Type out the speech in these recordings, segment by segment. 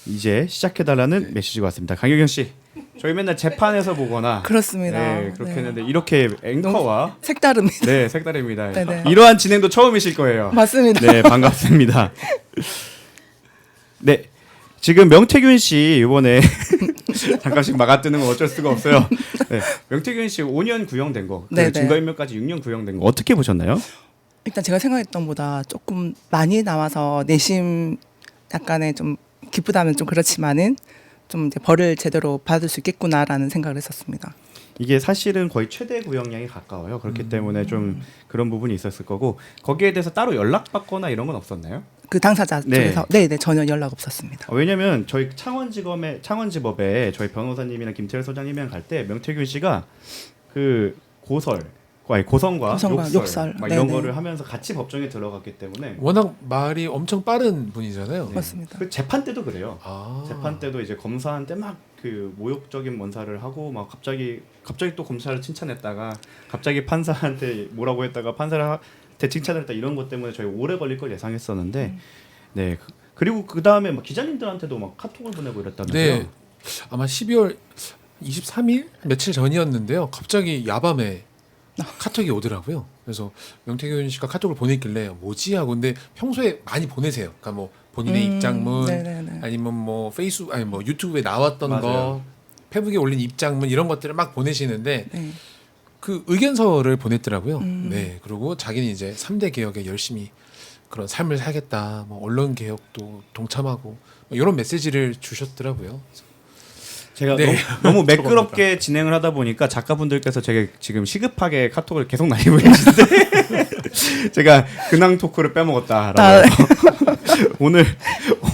이제 시작해달라는 메시지가 왔습니다. 강효경 씨, 저희 맨날 재판에서 보거나 그렇습니다. 네, 그렇게 네. 했는데 이렇게 앵커와 색다릅니다. 네, 색다릅니다. 네네. 이러한 진행도 처음이실 거예요. 맞습니다. 네, 반갑습니다. 네, 지금 명태균 씨 이번에 잠깐씩 막아뜨는 건 어쩔 수가 없어요. 네, 명태균 씨 5년 구형된 거, 네네. 증거인멸까지 6년 구형된 거 어떻게 보셨나요? 일단 제가 생각했던 보다 조금 많이 나와서 내심 약간의 좀 기쁘다면 좀 그렇지만은 좀 이제 벌을 제대로 받을 수 있겠구나라는 생각을 했었습니다. 이게 사실은 거의 최대 구형량에 가까워요. 그렇기 때문에 좀 그런 부분이 있었을 거고 거기에 대해서 따로 연락받거나 이런 건 없었나요? 그 당사자 네. 쪽에서 네네 전혀 연락 없었습니다. 왜냐면 저희 창원지법에 저희 변호사님이나 김태열 소장님이랑 갈 때 명태균 씨가 그 고성과 욕설 막 이런 네네. 거를 하면서 같이 법정에 들어갔기 때문에 워낙 말이 엄청 빠른 분이잖아요. 네. 맞습니다. 그 재판 때도 그래요. 아. 재판 때도 이제 검사한테 막 그 모욕적인 뭔사를 하고 막 갑자기 또 검사를 칭찬했다가 갑자기 판사한테 뭐라고 했다가 판사한테 칭찬을 했다 이런 것 때문에 저희 오래 걸릴 걸 예상했었는데 네 그리고 그 다음에 막 기자님들한테도 막 카톡을 보내고 이랬다면서요. 네. 아마 12월 23일 며칠 전이었는데요. 갑자기 야밤에 카톡이 오더라고요. 그래서 명태균 씨가 카톡을 보냈길래 뭐지 하고 근데 평소에 많이 보내세요. 그러니까 뭐 본인의 입장문 네네네. 아니면 뭐 뭐 유튜브에 나왔던 맞아요. 거 페북에 올린 입장문 이런 것들을 막 보내시는데 네. 그 의견서를 보냈더라고요. 음. 네. 그리고 자기는 이제 3대 개혁에 열심히 그런 삶을 살겠다. 뭐 언론 개혁도 동참하고 뭐 이런 메시지를 주셨더라고요. 제가 네. 너무 매끄럽게 진행을 하다 보니까 작가분들께서 제가 지금 시급하게 카톡을 계속 날리고 계시는데 제가 근황 토크를 빼먹었다라고 아, 네. 오늘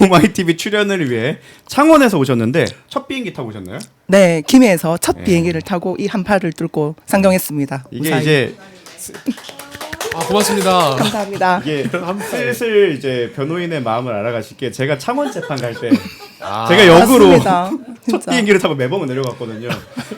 오마이TV 출연을 위해 창원에서 오셨는데 첫 비행기 타고 오셨나요? 네, 김해에서 첫 네. 비행기를 타고 이 한파를 뚫고 상경했습니다. 이게 무사히. 이제 아 고맙습니다. 감사합니다. 이게 슬슬 이제 변호인의 마음을 알아가시기에 제가 창원 재판 갈 때 아. 제가 역으로 맞습니다. 첫 진짜. 비행기를 타고 매번 내려갔거든요.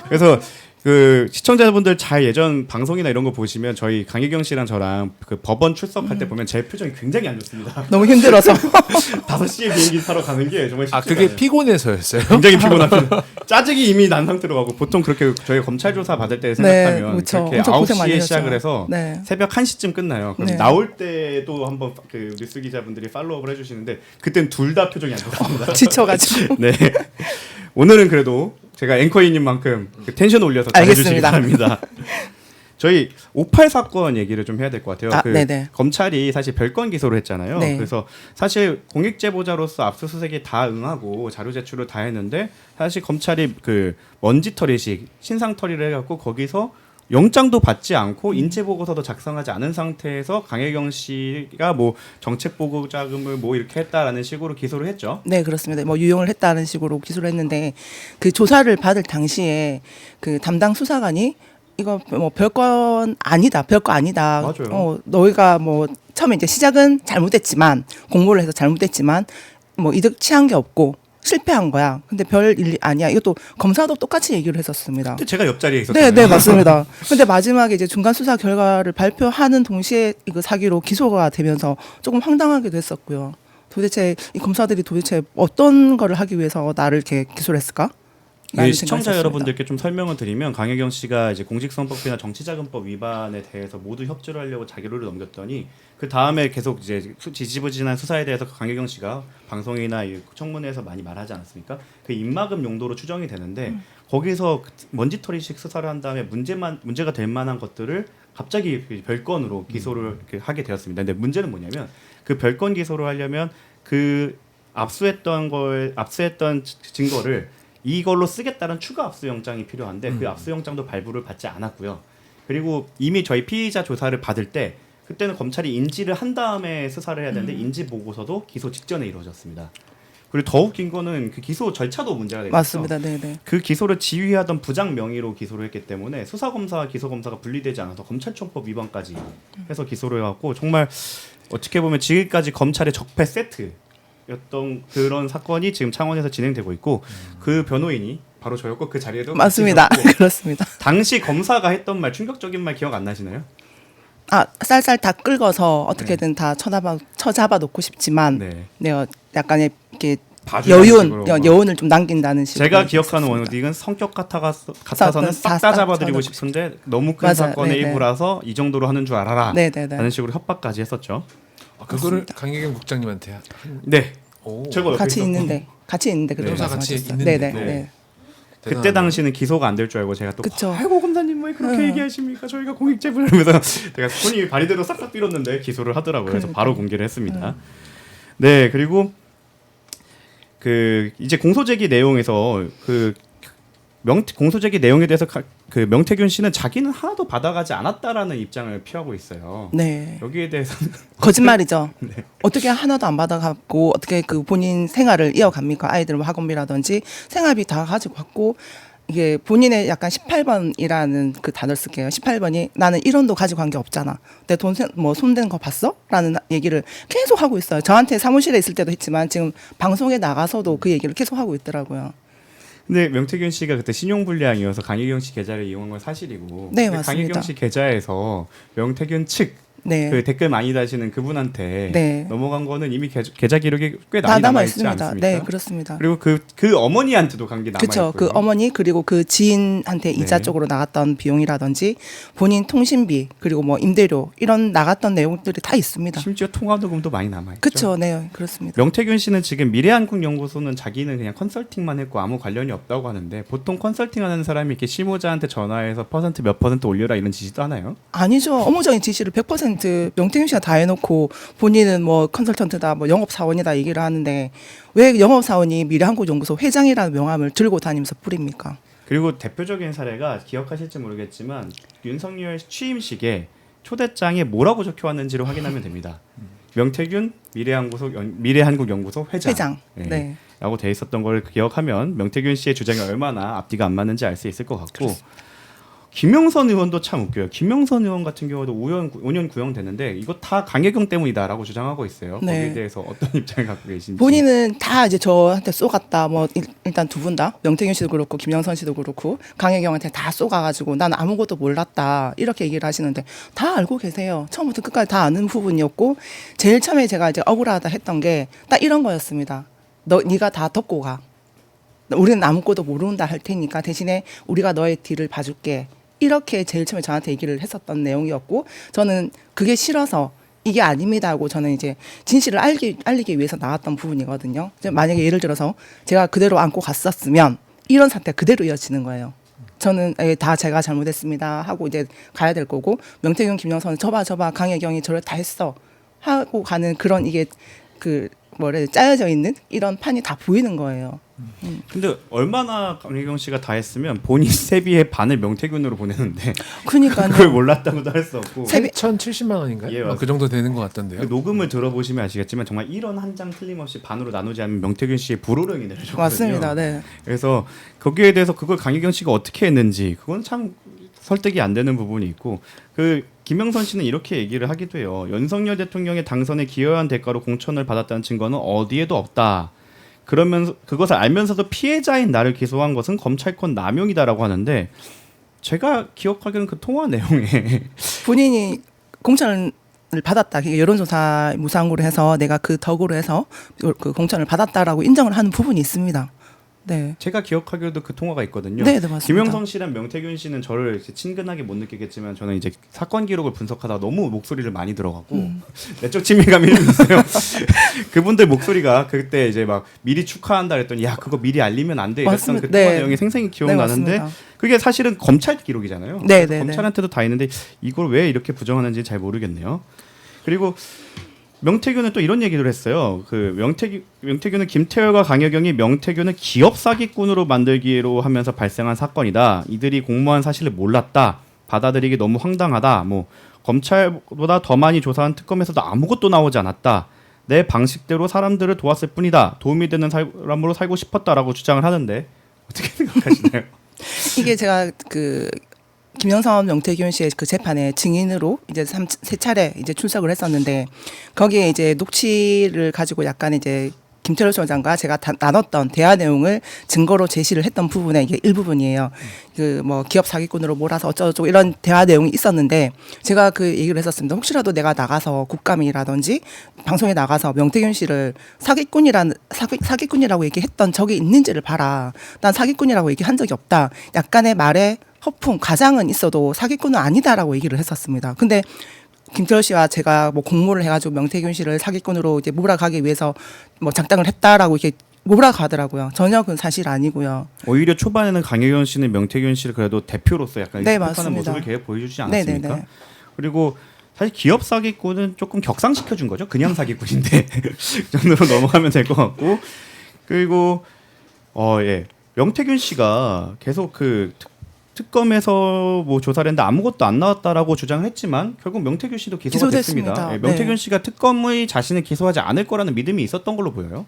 그래서 그 시청자분들 잘 예전 방송이나 이런 거 보시면 저희 강희경 씨랑 저랑 그 법원 출석할 때 보면 제 표정이 굉장히 안 좋습니다. 너무 힘들어서 5시에 비행기 타러 가는 게 정말 쉽지가 아 그게 않아요. 피곤해서였어요. 굉장히 피곤합니다. 짜증이 이미 난 상태로 가고 보통 그렇게 저희 검찰 조사 받을 때 생각하면 그렇죠. 그렇게 엄청 고생 많이 9시에 하셨죠. 시작을 해서 네. 새벽 1시쯤 끝나요. 그럼 네. 나올 때도 한번 그 뉴스 기자분들이 팔로우업을 해주시는데 그땐 둘 다 표정이 안 좋습니다. 지쳐가지고. 네. 오늘은 그래도 제가 앵커이님 만큼 그 텐션 올려서 잘해주시기 알겠습니다. 바랍니다. 저희 58 사건 얘기를 좀 해야 될 것 같아요. 아, 그 네네. 검찰이 사실 별건 기소를 했잖아요. 네. 그래서 사실 공익제보자로서 압수수색에 다 응하고 자료 제출을 다 했는데 사실 검찰이 그 먼지털이식 신상털이를 해갖고 거기서 영장도 받지 않고 인체 보고서도 작성하지 않은 상태에서 강혜경 씨가 뭐 정책 보고 자금을 뭐 이렇게 했다라는 식으로 기소를 했죠. 네, 그렇습니다. 뭐 유용을 했다는 식으로 기소를 했는데 그 조사를 받을 당시에 그 담당 수사관이 이거 뭐 별거 아니다. 맞아요. 너희가 뭐 처음에 이제 시작은 잘못했지만 공모를 해서 잘못했지만 뭐 이득 취한 게 없고 실패한 거야. 근데 별 일 아니야. 이것도 검사도 똑같이 얘기를 했었습니다. 근데 제가 옆자리에 있었잖아요. 네, 네, 맞습니다. 근데 마지막에 이제 중간 수사 결과를 발표하는 동시에 이거 사기로 기소가 되면서 조금 황당하기도 했었고요. 도대체 이 검사들이 도대체 어떤 거를 하기 위해서 나를 이렇게 기소를 했을까? 네, 시청자 여러분들께 좀 설명을 드리면 강혜경 씨가 이제 공직선거법이나 정치자금법 위반에 대해서 모두 협조를 하려고 자기로를 넘겼더니 그 다음에 계속 이제 지지부진한 수사에 대해서 강혜경 씨가 방송이나 이 청문회에서 많이 말하지 않았습니까? 그 입막음 용도로 추정이 되는데 거기서 먼지털이식 수사를 한 다음에 문제가 될 만한 것들을 갑자기 별건으로 기소를 이렇게 하게 되었습니다. 근데 문제는 뭐냐면 그 별건 기소를 하려면 그 압수했던 증거를 이걸로 쓰겠다는 추가 압수영장이 필요한데 그 압수영장도 발부를 받지 않았고요. 그리고 이미 저희 피의자 조사를 받을 때 그때는 검찰이 인지를 한 다음에 수사를 해야 되는데 인지 보고서도 기소 직전에 이루어졌습니다. 그리고 더 웃긴 거는 그 기소 절차도 문제가 되겠죠. 맞습니다. 네, 네. 그 기소를 지휘하던 부장 명의로 기소를 했기 때문에 수사검사와 기소검사가 분리되지 않아서 검찰청법 위반까지 해서 기소를 해갖고 정말 어떻게 보면 지금까지 검찰의 적폐 세트였던 그런 사건이 지금 창원에서 진행되고 있고 그 변호인이 바로 저였고 그 자리에도 맞습니다. 같이 있었고 그렇습니다. 당시 검사가 했던 말 충격적인 말 기억 안 나시나요? 아, 쌀쌀 다 긁어서 어떻게든 다 쳐잡아 놓고 싶지만 네. 네, 약간의 이렇게 봐주는 식으로. 여운을 좀 남긴다는 식으로. 제가 기억하는 있었습니다. 원칙은 성격 같아서는 싹 다 잡아드리고 싶은데 너무 큰 맞아. 사건의 네네. 일부라서 이 정도로 하는 줄 알아라 네네네. 라는 식으로 협박까지 했었죠. 그거를 강혜경 국장님한테 네. 오. 제가 옆에 같이 있었고. 있는데 그렇게 변호사 같이 말씀하셨어요. 있는데. 네네. 네. 네. 그때 대단하네요. 당시는 기소가 안 될 줄 알고 제가 또 그쵸. 아이고 검사님 왜 그렇게 얘기하십니까? 저희가 공익제보를 하면서 제가 손이 발이대로 싹싹 빌었는데 기소를 하더라고요. 그래서 바로 공개를 했습니다. 네, 그리고 그 이제 공소제기 내용에서 공소제기 내용에 대해서 그 명태균 씨는 자기는 하나도 받아가지 않았다라는 입장을 피하고 있어요. 네. 여기에 대해서는 거짓말이죠. 네. 어떻게 하나도 안 받아갖고 어떻게 그 본인 생활을 이어갑니까? 아이들 뭐 학원비라든지 생활비 다 가지고 갔고 이게 본인의 약간 18번이라는 그 단어를 쓸게요. 18번이 나는 1원도 가지고 간 게 없잖아. 내 돈 뭐 손댄 거 봤어? 라는 얘기를 계속 하고 있어요. 저한테 사무실에 있을 때도 했지만 지금 방송에 나가서도 그 얘기를 계속 하고 있더라고요. 근데 명태균 씨가 그때 신용불량이어서 강혜경 씨 계좌를 이용한 건 사실이고 네, 근데 맞습니다. 강혜경 씨 계좌에서 명태균 측 네. 그 댓글 많이 다시는 그분한테 네. 넘어간 거는 이미 계좌 기록이 꽤 다 많이 남아 남아 있지 있습니다. 않습니까? 네, 그렇습니다. 그리고 그 어머니한테도 간 게 남아 그렇죠. 있고요. 그 어머니 그리고 그 지인한테 이자 네. 쪽으로 나갔던 비용이라든지 본인 통신비 그리고 뭐 임대료 이런 나갔던 내용들이 다 있습니다. 심지어 통화 녹음도 많이 남아 있죠. 그렇죠. 네, 그렇습니다. 명태균 씨는 지금 미래한국연구소는 자기는 그냥 컨설팅만 했고 아무 관련이 없다고 하는데 보통 컨설팅하는 사람이 이렇게 실무자한테 전화해서 몇 퍼센트 올려라 이런 지시도 하나요? 아니죠. 업무적인 지시를 100% 명태균 씨가 다 해놓고 본인은 뭐 컨설턴트다, 뭐 영업사원이다 얘기를 하는데 왜 영업사원이 미래한국연구소 회장이라는 명함을 들고 다니면서 뿌립니까? 그리고 대표적인 사례가 기억하실지 모르겠지만 윤석열 취임식에 초대장에 뭐라고 적혀 왔는지를 확인하면 됩니다. 명태균 미래한국연구소 회장. 네. 라고 돼 있었던 걸 기억하면 명태균 씨의 주장이 얼마나 앞뒤가 안 맞는지 알 수 있을 것 같고 김영선 의원도 참 웃겨요. 김영선 의원 같은 경우도 5년 구형됐는데 이거 다 강혜경 때문이다라고 주장하고 있어요. 네. 거기에 대해서 어떤 입장을 갖고 계신지. 본인은 다 이제 저한테 쏘갔다. 뭐 일단 두 분 다 명태균 씨도 그렇고 김영선 씨도 그렇고 강혜경한테 다 쏘가가지고 난 아무것도 몰랐다 이렇게 얘기를 하시는데 다 알고 계세요. 처음부터 끝까지 다 아는 부분이었고 제일 처음에 제가 이제 억울하다 했던 게 딱 이런 거였습니다. 네가 다 덮고 가. 우리는 아무것도 모른다 할 테니까 대신에 우리가 너의 뒤를 봐줄게. 이렇게 제일 처음에 저한테 얘기를 했었던 내용이었고 저는 그게 싫어서 이게 아닙니다 하고 저는 이제 진실을 알리기 위해서 나왔던 부분이거든요. 만약에 예를 들어서 제가 그대로 안고 갔었으면 이런 사태가 그대로 이어지는 거예요. 저는 다 제가 잘못했습니다 하고 이제 가야 될 거고 명태균 김영선은 저봐 강혜경이 저를 다 했어 하고 가는 그런 이게 그 짜여져 있는 이런 판이 다 보이는 거예요. 근데 얼마나 강혜경 씨가 다 했으면 본인 세비의 반을 명태균으로 보내는데 그러니까요. 그걸 몰랐다고도 할 수 없고 8,070만 원인가요? 예, 그 정도 되는 것 그 같던데요. 녹음을 들어보시면 아시겠지만 정말 1원 한 장 틀림없이 반으로 나누지 않으면 명태균 씨의 불호령이 내려졌거든요. 맞습니다. 네. 그래서 거기에 대해서 그걸 강혜경 씨가 어떻게 했는지 그건 참 설득이 안 되는 부분이 있고 그 김영선 씨는 이렇게 얘기를 하기도 해요. 윤석열 대통령의 당선에 기여한 대가로 공천을 받았다는 증거는 어디에도 없다. 그러면서 그것을 알면서도 피해자인 나를 기소한 것은 검찰권 남용이다라고 하는데 제가 기억하기로는 그 통화 내용에 본인이 공천을 받았다. 그러니까 여론조사 무상으로 해서 내가 그 덕으로 해서 그 공천을 받았다라고 인정을 하는 부분이 있습니다. 네. 제가 기억하기로도 그 통화가 있거든요. 네, 네, 맞습니다. 김영선 씨랑 명태균 씨는 저를 이렇게 친근하게 못 느끼겠지만 저는 이제 사건 기록을 분석하다 너무 목소리를 많이 들어가고 내적 친밀감이 있어요. 그분들 목소리가 그때 이제 막 미리 축하한다 그랬더니 야 그거 미리 알리면 안 돼 이랬던 맞습니다. 그 통화 네. 내용이 생생히 네, 기억나는데 맞습니다. 그게 사실은 검찰 기록이잖아요. 네, 네, 검찰한테도 다 있는데 이걸 왜 이렇게 부정하는지 잘 모르겠네요. 그리고 명태균은 또 이런 얘기를 했어요. 그 명태균은 김태열과 강혜경이 명태균을 기업 사기꾼으로 만들기로 하면서 발생한 사건이다. 이들이 공모한 사실을 몰랐다. 받아들이기 너무 황당하다. 뭐 검찰보다 더 많이 조사한 특검에서도 아무것도 나오지 않았다. 내 방식대로 사람들을 도왔을 뿐이다. 도움이 되는 사람으로 살고 싶었다라고 주장을 하는데 어떻게 생각하시나요? 이게 제가 그 김영선 명태균 씨의 그 재판에 증인으로 이제 세 차례 이제 출석을 했었는데 거기에 이제 녹취를 가지고 약간 이제 김태럴 소장과 제가 나눴던 대화 내용을 증거로 제시를 했던 부분에 이게 일부분이에요. 그 뭐 기업 사기꾼으로 몰아서 어쩌고저쩌고 이런 대화 내용이 있었는데 제가 그 얘기를 했었습니다. 혹시라도 내가 나가서 국감이라든지 방송에 나가서 명태균 씨를 사기꾼이라고 얘기했던 적이 있는지를 봐라. 난 사기꾼이라고 얘기한 적이 없다. 약간의 말에 허풍, 가장은 있어도 사기꾼은 아니다라고 얘기를 했었습니다. 근데 김태열 씨와 제가 뭐 공모를 해가지고 명태균 씨를 사기꾼으로 이제 몰아가기 위해서 뭐 작당을 했다라고 이렇게 몰아가더라고요. 전혀 그건 사실 아니고요. 오히려 초반에는 강혜경 씨는 명태균 씨를 그래도 대표로서 약간 네, 하는 맞습니다. 모습을 계속 보여주지 않았습니까? 네네네. 그리고 사실 기업 사기꾼은 조금 격상시켜 준 거죠. 그냥 사기꾼인데 그 정도로 넘어가면 될 것 같고 그리고 예 명태균 씨가 계속 그 특검에서 뭐 조사를 했는데 아무것도 안 나왔다라고 주장했지만 결국 명태균 씨도 기소가 됐습니다. 기소됐습니다. 예, 명태균 네. 씨가 특검의 자신을 기소하지 않을 거라는 믿음이 있었던 걸로 보여요.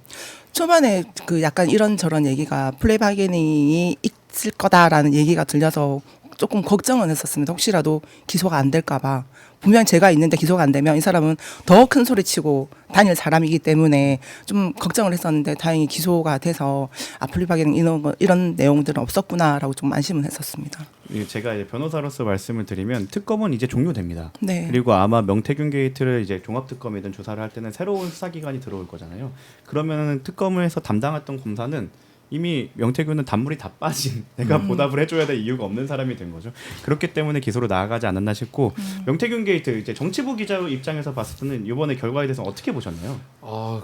초반에 그 약간 이런저런 얘기가 플레이바게닝이 있을 거다라는 얘기가 들려서 조금 걱정은 했었습니다. 혹시라도 기소가 안 될까 봐. 분명 제가 있는데 기소가 안 되면 이 사람은 더 큰 소리 치고 다닐 사람이기 때문에 좀 걱정을 했었는데 다행히 기소가 돼서 플레이바게닝 이런 내용들은 없었구나라고 좀 안심은 했었습니다. 제가 이제 변호사로서 말씀을 드리면 특검은 이제 종료됩니다. 네. 그리고 아마 명태균 게이트를 이제 종합특검이든 조사를 할 때는 새로운 수사기관이 들어올 거잖아요. 그러면 특검을 해서 담당했던 검사는 이미 명태균은 단물이 다 빠진 내가 보답을 해줘야 될 이유가 없는 사람이 된 거죠. 그렇기 때문에 기소로 나아가지 않았나 싶고 명태균 게이트 이제 정치부 기자 입장에서 봤을 때는 이번에 결과에 대해서 어떻게 보셨나요?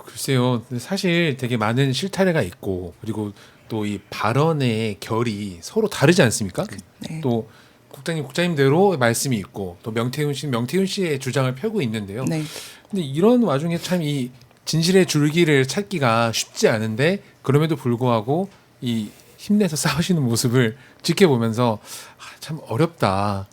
글쎄요. 사실 되게 많은 실타래가 있고 그리고 또 이 발언의 결이 서로 다르지 않습니까? 네. 또 국장님대로 말씀이 있고 또 명태균 씨의 주장을 펴고 있는데요. 네. 근데 이런 와중에 참 이 진실의 줄기를 찾기가 쉽지 않은데 그럼에도 불구하고 이 힘내서 싸우시는 모습을 지켜보면서 참 어렵다.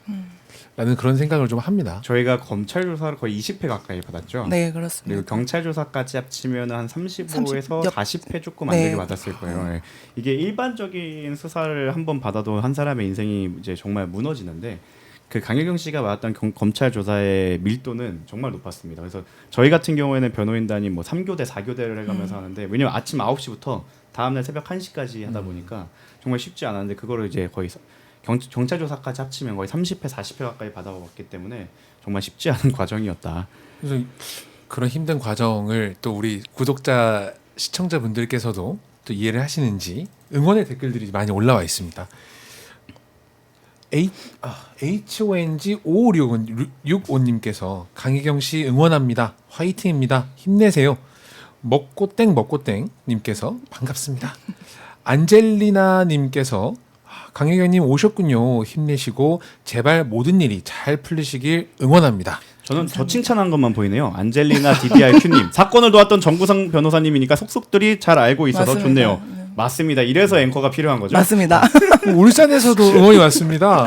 라는 그런 생각을 좀 합니다. 저희가 검찰 조사를 거의 20회 가까이 받았죠. 네, 그렇습니다. 그리고 경찰 조사까지 합치면 한 35에서 40회 조금 안 네. 되게 받았을 거예요. 예. 이게 일반적인 수사를 한번 받아도 한 사람의 인생이 이제 정말 무너지는데 그 강혜경 씨가 받았던 검찰 조사의 밀도는 정말 높았습니다. 그래서 저희 같은 경우에는 변호인단이 뭐 3교대, 4교대를 해가면서 하는데 왜냐면 아침 9시부터 다음날 새벽 1시까지 하다 보니까 정말 쉽지 않았는데 그거를 이제 거의 경찰 조사까지 합치면 거의 30회, 40회 가까이 받아봤기 때문에 정말 쉽지 않은 과정이었다. 그래서 그런 힘든 과정을 또 우리 구독자 시청자분들께서도 또 이해를 하시는지 응원의 댓글들이 많이 올라와 있습니다. HONG5565님께서 강혜경 씨 응원합니다. 화이팅입니다. 힘내세요. 먹고땡님께서 반갑습니다. 안젤리나님께서 강혜경님 오셨군요. 힘내시고 제발 모든 일이 잘 풀리시길 응원합니다. 저는 저 칭찬한 것만 보이네요. 안젤리나 DBRQ님 사건을 도왔던 정구성 변호사님이니까 속속들이 잘 알고 있어서 맞습니다. 좋네요. 맞습니다. 이래서 앵커가 필요한 거죠. 맞습니다. 울산에서도 응원이 왔습니다.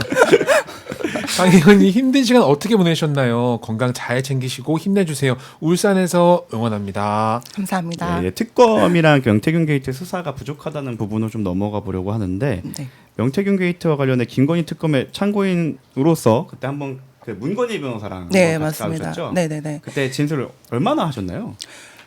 강혜경님 힘든 시간 어떻게 보내셨나요? 건강 잘 챙기시고 힘내주세요. 울산에서 응원합니다. 감사합니다. 예, 특검이랑 명태균 게이트 수사가 부족하다는 부분을 좀 넘어가 보려고 하는데 네. 명태균 게이트와 관련해 김건희 특검의 참고인으로서 그때 한번 그 문건희 변호사랑 네, 한번 같이 맞습니다. 나오셨죠? 네네네. 그때 진술을 얼마나 하셨나요?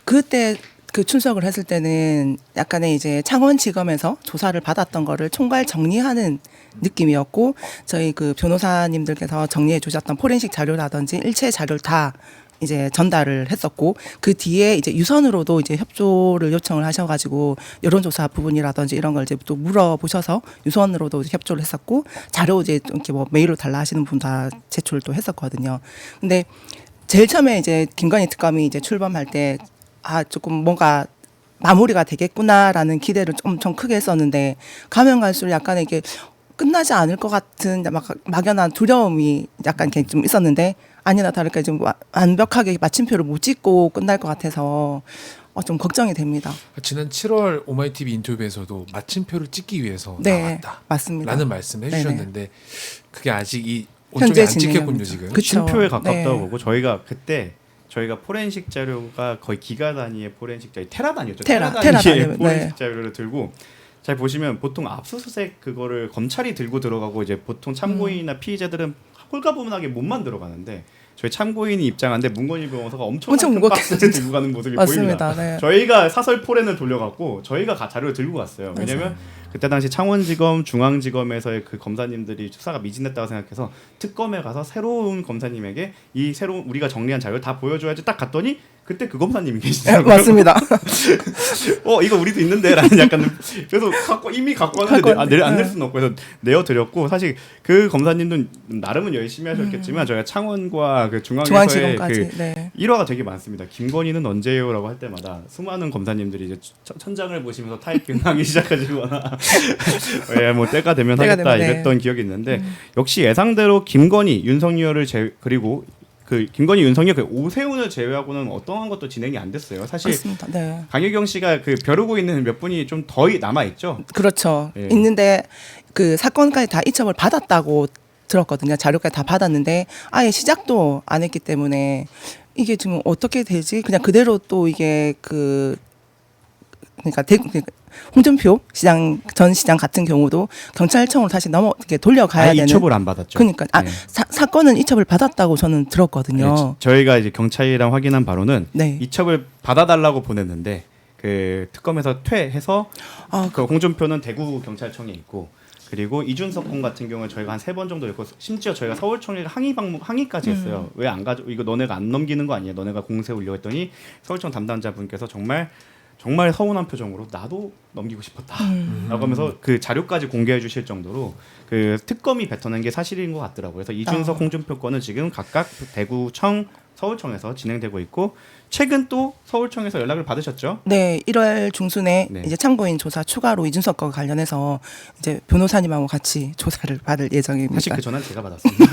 그때 그 출석을 했을 때는 약간의 이제 창원지검에서 조사를 받았던 거를 총괄 정리하는 느낌이었고 저희 그 변호사님들께서 정리해 주셨던 포렌식 자료라든지 일체 자료를 다 이제 전달을 했었고 그 뒤에 이제 유선으로도 이제 협조를 요청을 하셔가지고 여론조사 부분이라든지 이런 걸 이제 또 물어보셔서 유선으로도 협조를 했었고 자료 이제 이렇게 뭐 메일로 달라 하시는 분 다 제출을 또 했었거든요. 근데 제일 처음에 이제 김건희 특검이 이제 출범할 때 조금 뭔가 마무리가 되겠구나라는 기대를 좀 엄청 크게 했었는데 가면 갈수록 약간 이게 끝나지 않을 것 같은 막연한 두려움이 약간 이렇게 좀 있었는데 아니나 다를까 좀 완벽하게 마침표를 못 찍고 끝날 것 같아서 좀 걱정이 됩니다. 지난 7월 오마이TV 인터뷰에서도 마침표를 찍기 위해서 네, 나왔다. 맞습니다. 라는 말씀을 해주셨는데 그게 아직 이 현재 온종일 안 찍혔군요 진행합니다. 지금. 그쵸. 심표에 가깝다고 네. 보고 저희가 포렌식 자료가 거의 기가 단위의 포렌식 자료, 테라 단위였죠. 테라 단위의 단위, 포렌식 네. 자료를 들고 잘 보시면 보통 압수수색 그거를 검찰이 들고 들어가고 이제 보통 참고인이나 피의자들은 홀가분하게 못만 들어가는데 저희 참고인이 입장한데 문건일 변호사가 엄청 엄청 무겁게 박스를 들고 가는 모습이 보입니다. 맞습니다. 네. 저희가 사설 포렌을 돌려갖고 저희가 자료를 들고 갔어요. 왜냐면 그때 당시 창원지검, 중앙지검에서의 그 검사님들이 수사가 미진했다고 생각해서 특검에 가서 새로운 검사님에게 이 새로운 우리가 정리한 자료 다 보여줘야지 딱 갔더니 그때 그 검사님이 네, 계시더라고요. 맞습니다. 이거 우리도 있는데라는 약간 그래서 이미 갖고 왔는데 안 낼 수는 없고 그래서 내어드렸고 사실 그 검사님도 나름은 열심히 하셨겠지만 저희가 창원과 그 중앙에서의 중앙지검까지. 그 네. 일화가 되게 많습니다. 김건희는 언제요라고 할 때마다 수많은 검사님들이 이제 천장을 보시면서 타입균하기 시작하시거나 뭐 때가 되면 때가 하겠다 되면, 이랬던 기억이 있는데 역시 예상대로 김건희, 윤석열을 그리고 그 김건희, 윤석열, 그 오세훈을 제외하고는 어떠한 것도 진행이 안 됐어요. 사실 그렇습니다. 네. 강혜경 씨가 그 벼르고 있는 몇 분이 좀 더 남아 있죠. 그렇죠. 예. 있는데 그 사건까지 다 이첩을 받았다고 들었거든요. 자료까지 다 받았는데 아예 시작도 안 했기 때문에 이게 지금 어떻게 되지? 그냥 그대로 또 이게 그러니까 홍준표 전 시장 같은 경우도 경찰청으로 다시 이렇게 돌려가야 되는. 이첩을 안 받았죠. 그러니까 네. 사건은 이첩을 받았다고 저는 들었거든요. 네, 저희가 이제 경찰이랑 확인한 바로는 네. 이첩을 받아달라고 보냈는데 그 특검에서 퇴해서 그 홍준표는 대구 경찰청에 있고 그리고 이준석 군 같은 경우는 저희가 한 3번 정도 했고 심지어 저희가 서울청에 항의까지 했어요. 왜 안 가져? 이거 너네가 안 넘기는 거 아니야? 너네가 공세 올려 했더니 서울청 담당자분께서 정말 서운한 표정으로 나도 넘기고 싶었다라고 하면서 그 자료까지 공개해 주실 정도로 그 특검이 뱉어낸 게 사실인 것 같더라고요. 그래서 이준석, 홍준표 건은 지금 각각 대구청, 서울청에서 진행되고 있고 최근 또 서울청에서 연락을 받으셨죠? 네, 1월 중순에 네. 이제 참고인 조사 추가로 이준석 과 관련해서 이제 변호사님하고 같이 조사를 받을 예정입니다. 사실 그 전화는 제가 받았습니다.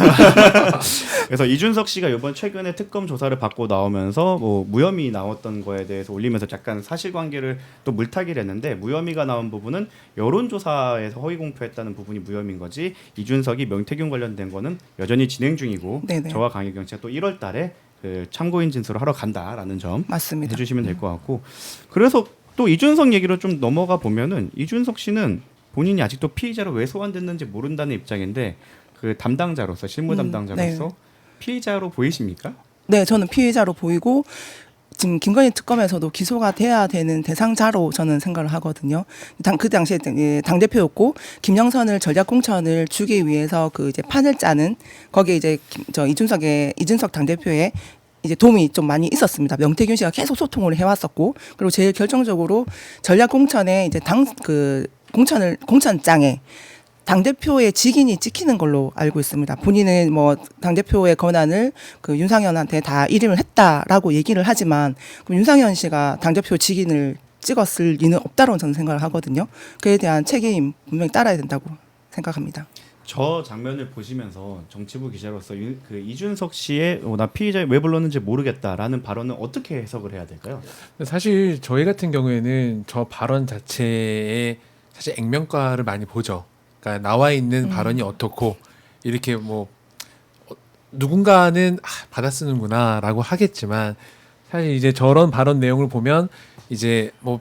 그래서 이준석 씨가 이번 최근에 특검 조사를 받고 나오면서 뭐 무혐의 나왔던 거에 대해서 올리면서 약간 사실관계를 또 물타기를 했는데 무혐의가 나온 부분은 여론조사에서 허위 공표했다는 부분이 무혐의인 거지 이준석이 명태균 관련된 거는 여전히 진행 중이고 네네. 저와 강혜경 씨가 또 1월 달에 그 참고인 진술을 하러 간다라는 점 맞습니다. 해주시면 될 것 같고 그래서 또 이준석 얘기로 좀 넘어가 보면은 이준석 씨는 본인이 아직도 피의자로 왜 소환됐는지 모른다는 입장인데 그 담당자로서 실무 담당자로서 네. 피의자로 보이십니까? 네, 저는 피해자로 보이고 지금 김건희 특검에서도 기소가 돼야 되는 대상자로 저는 생각을 하거든요. 그 당시에 당 대표였고 김영선을 전략 공천을 주기 위해서 그 이제 판을 짜는 거기에 이제 이준석 당 대표의 이제 도움이 좀 많이 있었습니다. 명태균 씨가 계속 소통을 해왔었고 그리고 제일 결정적으로 전략 공천에 이제 공천장에 당대표의 직인이 찍히는 걸로 알고 있습니다. 본인은 뭐 당대표의 권한을 그 윤상현한테 다 일임을 했다라고 얘기를 하지만 그럼 윤상현 씨가 당대표 직인을 찍었을 리는 없다고 저는 생각을 하거든요. 그에 대한 책임 분명히 따라야 된다고 생각합니다. 저 장면을 보시면서 정치부 기자로서 그 이준석 씨의 나 피의자 왜 불렀는지 모르겠다라는 발언은 어떻게 해석을 해야 될까요? 사실 저희 같은 경우에는 저 발언 자체에 사실 액면가를 많이 보죠. 그러니까 나와 있는 발언이 어떻고 이렇게 뭐 누군가는 받아 쓰는구나라고 하겠지만 사실 이제 저런 발언 내용을 보면 이제 뭐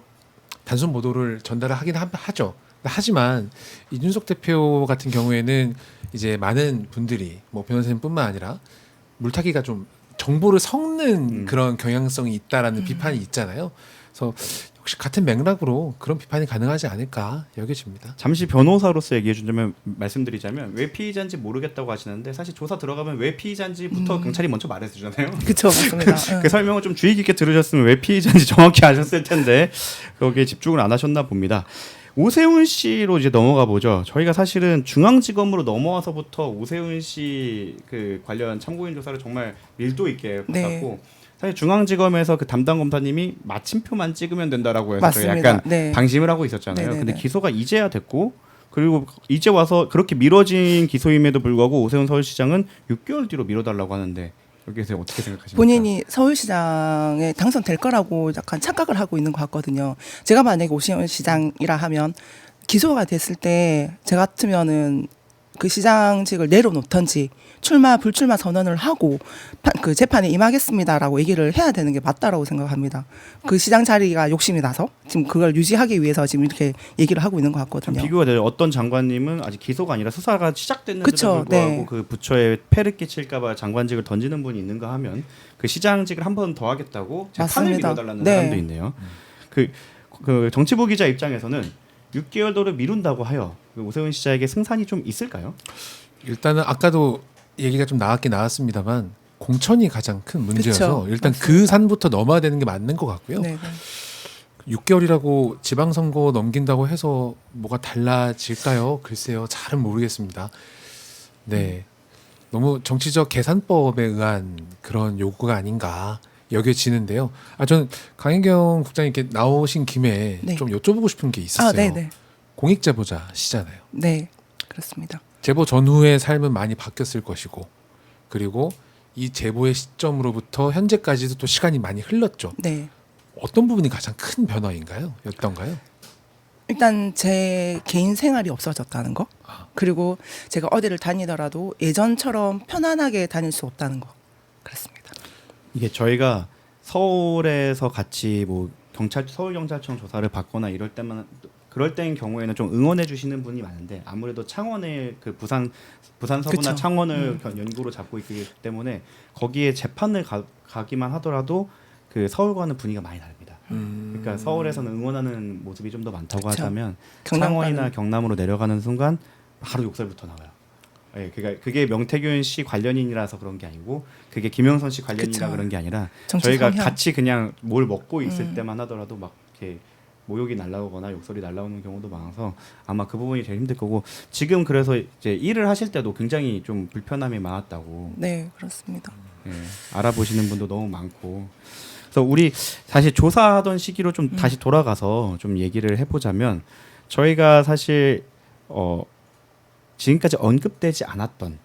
단순 보도를 전달을 하긴 하죠. 하지만 이준석 대표 같은 경우에는 이제 많은 분들이 뭐 변호사님뿐만 아니라 물타기가 좀 정보를 섞는 그런 경향성이 있다라는 비판이 있잖아요. 그래서 혹시 같은 맥락으로 그런 비판이 가능하지 않을까 여겨집니다. 잠시 변호사로서 얘기해 주자면 말씀드리자면 왜 피의자인지 모르겠다고 하시는데 사실 조사 들어가면 왜 피의자인지부터 경찰이 먼저 말해 주잖아요. 그렇죠, 맞습니다. 그 설명을 좀 주의 깊게 들으셨으면 왜 피의자인지 정확히 아셨을 텐데 거기에 집중을 안 하셨나 봅니다. 오세훈 씨로 이제 넘어가 보죠. 저희가 사실은 중앙지검으로 넘어와서부터 오세훈 씨 그 관련 참고인 조사를 정말 밀도 있게 받았고 사실 중앙지검에서 그 담당 검사님이 마침표만 찍으면 된다라고 해서 저희 약간 방심을 하고 있었잖아요. 네네네. 근데 기소가 이제야 됐고 그리고 이제 와서 그렇게 미뤄진 기소임에도 불구하고 오세훈 서울시장은 6개월 뒤로 미뤄달라고 하는데 여기에서 어떻게 생각하십니까? 본인이 서울시장에 당선될 거라고 약간 착각을 하고 있는 것 같거든요. 제가 만약에 오세훈 시장이라 하면 기소가 됐을 때 제 같으면은 그 시장직을 내려놓던지 출마 불출마 선언을 하고 그 재판에 임하겠습니다라고 얘기를 해야 되는 게 맞다라고 생각합니다. 그 시장 자리가 욕심이 나서 지금 그걸 유지하기 위해서 지금 이렇게 얘기를 하고 있는 것 참 같거든요. 비교가 돼요. 어떤 장관님은 아직 기소가 아니라 수사가 시작됐는데도 그쵸, 불구하고 네. 그 부처에 폐를 끼칠까봐 장관직을 던지는 분이 있는가 하면 그 시장직을 한 번 더 하겠다고 재판을 맞습니다. 미뤄달라는 네. 사람도 있네요. 그 정치부 기자 입장에서는 6개월도를 미룬다고 하여 그 오세훈 시장에게 승산이 좀 있을까요? 일단은 아까도 얘기가 좀 나왔습니다만 공천이 가장 큰 문제여서 그쵸, 일단 맞습니다. 그 산부터 넘어야 되는 게 맞는 것 같고요. 네, 네. 6개월이라고 지방선거 넘긴다고 해서 뭐가 달라질까요? 글쎄요, 잘은 모르겠습니다. 네, 너무 정치적 계산법에 의한 그런 요구가 아닌가 여겨지는데요. 저는 강혜경 국장님께 나오신 김에 네. 좀 여쭤보고 싶은 게 있었어요. 네, 네. 공익제보자시잖아요. 네, 그렇습니다. 제보 전후의 삶은 많이 바뀌었을 것이고, 그리고 이 제보의 시점으로부터 현재까지도 또 시간이 많이 흘렀죠. 네. 어떤 부분이 가장 큰 변화인가요? 였던가요? 일단 제 개인 생활이 없어졌다는 거. 그리고 제가 어디를 다니더라도 예전처럼 편안하게 다닐 수 없다는 거. 그렇습니다. 이게 저희가 서울에서 같이 뭐 서울경찰청 조사를 받거나 이럴 때만 그럴 때인 경우에는 좀 응원해 주시는 분이 많은데 아무래도 창원의 그 부산 서부나 그쵸. 창원을 연구로 잡고 있기 때문에 거기에 재판을 가기만 하더라도 그 서울과는 분위기가 많이 다릅니다. 그러니까 서울에서는 응원하는 모습이 좀 더 많다고 그쵸. 하자면 경남 창원이나 가는- 경남으로 내려가는 순간 바로 욕설부터 나와요. 예, 그러니까 그게 명태균 씨 관련인이라서 그런 게 아니고 그게 김영선 씨 관련인이라 그쵸. 그런 게 아니라 정치 저희가 성향. 같이 그냥 뭘 먹고 있을 때만 하더라도 막 이렇게 모욕이 날라오거나 욕설이 날라오는 경우도 많아서 아마 그 부분이 제일 힘들 거고 지금 그래서 이제 일을 하실 때도 굉장히 좀 불편함이 많았다고 네, 그렇습니다. 예, 알아보시는 분도 너무 많고 그래서 우리 다시 조사하던 시기로 좀 다시 돌아가서 좀 얘기를 해보자면 저희가 사실 지금까지 언급되지 않았던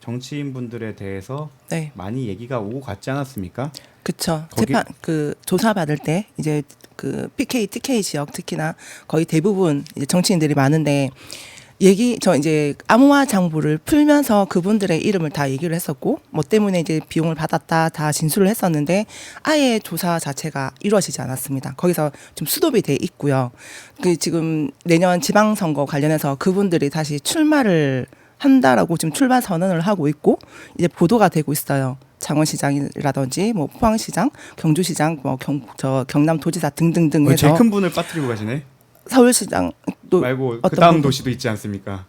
정치인분들에 대해서 네, 많이 얘기가 오고 갔지 않았습니까? 그쵸. 거기- 재판 그 조사 받을 때 이제 그 PK, TK 지역 특히나 거의 대부분 이제 정치인들이 많은데 저 이제 암호화 장부를 풀면서 그분들의 이름을 다 얘기를 했었고 뭐 때문에 이제 비용을 받았다 다 진술을 했었는데 아예 조사 자체가 이루어지지 않았습니다. 거기서 좀 수도비 돼 있고요. 그 지금 내년 지방선거 관련해서 그분들이 다시 출마를 한다라고 지금 출마 선언을 하고 있고 이제 보도가 되고 있어요. 창원시장이라든지 뭐 포항시장, 경주시장, 뭐 경남도지사 등등등 해서 제일 큰 분을 빠뜨리고 가시네. 서울시장 또 말고 그 어떤 다음 부분? 도시도 있지 않습니까?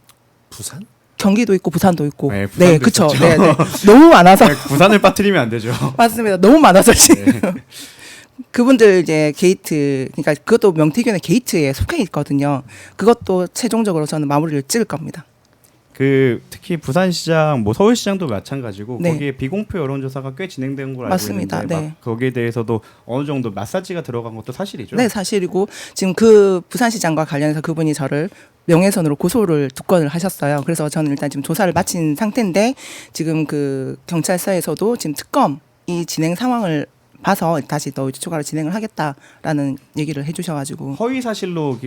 부산? 경기도 있고 부산도 있고 네, 부산도 그쵸. 있었죠. 네, 네. 너무 많아서 네, 부산을 빠뜨리면 안 되죠. 맞습니다. 너무 많아서 지금 그분들 이제 게이트 그러니까 그것도 명태균의 게이트에 속해 있거든요. 그것도 최종적으로 저는 마무리를 찍을 겁니다. 그 특히 부산시장, 뭐 서울시장도 마찬가지고 네. 거기에 비공표 여론조사가 꽤 진행된 걸로 알고 맞습니다. 있는데 네. 막 거기에 대해서도 어느 정도 마사지가 들어간 것도 사실이죠. 네, 사실이고 지금 그 부산시장과 관련해서 그분이 저를 명예훼손으로 고소를 2건을 하셨어요. 그래서 저는 일단 지금 조사를 마친 상태인데 지금 그 경찰서에서도 지금 특검 이 진행 상황을 봐서 다시 또 추가로 진행을 하겠다라는 얘기를 해주셔가지고 허위 사실로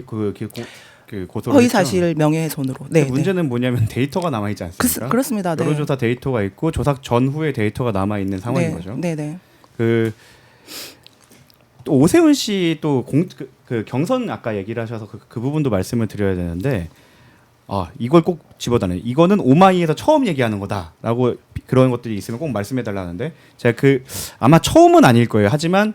고소를 허위 했죠. 사실 명예훼손으로. 네, 네. 문제는 뭐냐면 데이터가 남아 있지 않습니까? 그렇습니다. 네. 여론조사 데이터가 있고 조사 전후의 데이터가 남아 있는 상황인 네, 거죠. 네, 네. 또 오세훈 씨 또 그 경선 아까 얘기를 하셔서 그 부분도 말씀을 드려야 되는데 이걸 꼭 집어다네. 이거는 오마이에서 처음 얘기하는 거다라고 그런 것들이 있으면 꼭 말씀해 달라는데 제가 아마 처음은 아닐 거예요. 하지만